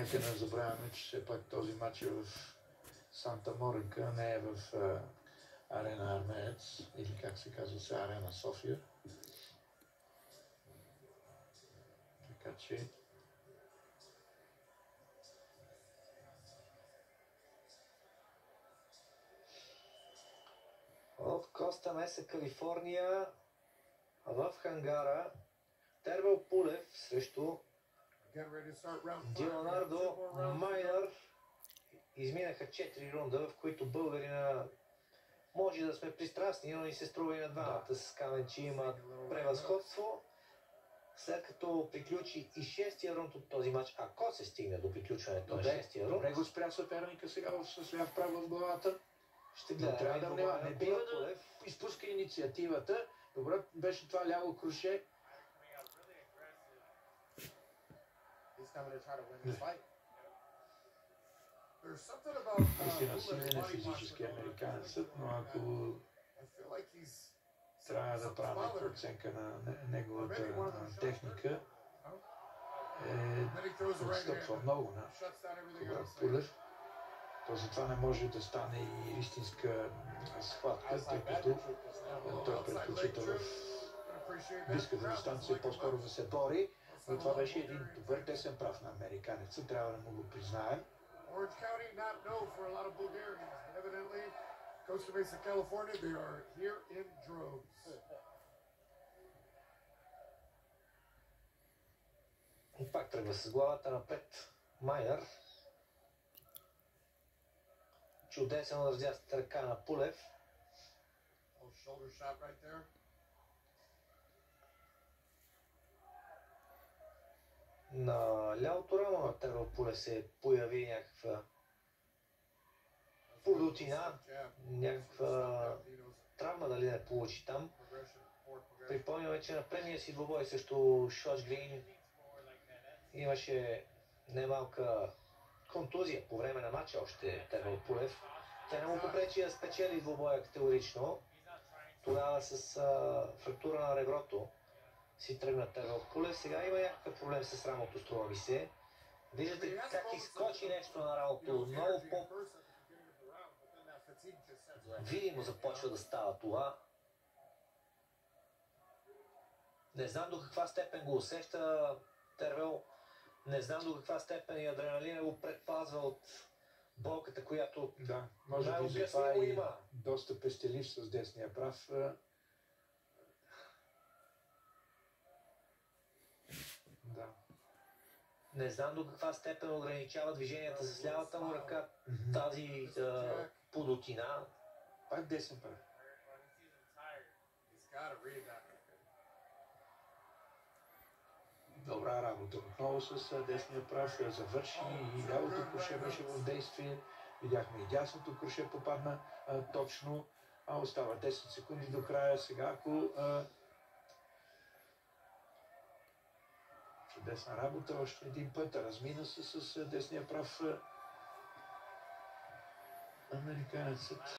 Нека не забравяме, че все пак този матч е в Санта Морика, не е в Арена Армеец, или как се казва сега, Арена София. Така че... От Коста Меса, Калифорния, в хангара Тервел Пулев срещу Диланардо Майнър. Изминаха 4 рунда, в които българина може да сме пристрастни, но ни се струва и на двамата с Камен, че има превъзходство. След като приключи и 6-тия рунд от този матч, ако се стигне до приключването на 6-тия рунд... Добре го спря съперника сега с ляв право в главата. Ще гледаме. Трябва да внимава. Не бива да изпуска инициативата. Добре беше това ляво круше. Наистина силен е физически американецът, но ако трябва да правим оценка на неговата техника, отстъпва много на Пулев. То затова не може да стане и истинска схватка, тъй като той предпочита в близката дистанция по-скоро да се бори. Но това беше един добър десен прав на американеца, трябва да му го признаем. Orange County, not known for a lot of Bulgarians. Evidently, Costa Mesa, California, they are here in droves. И пак тръгва с главата напред Майнър. Чудесен раздясната ръка на Пулев. На лявото рамо на Тервел Пулев се появи някаква подутина, някаква травма дали не получи там. Припомняме, че на предния си двубой срещу Шоч Грин имаше немалка контузия по време на матча още Тервел Пулев. Тя не му попречи да спечели двубоя категорично. Тогава с фрактура на реброто си тръгна Тервел Пулев. Сега има някакъв проблем с рамото, струва ми се. Виждате как изкочи нещо на рамото. Много видимо започва да става това. Не знам до каква степен го усеща Тервел. Не знам до каква степен и адреналина го предпазва от болката, която може би затова и доста пестелив с десния прав. Да. Не знам до каква степен ограничава движенията с лявата му ръка, тази подутина. Пак десен прав. Добра работа. Отново с десния прав завърши и лявото круше беше в действие. Видяхме и дясното круше попадна точно. Остава 10 секунди до края. Сега ако чудесна работа, още един път размина се с десния прав американецът.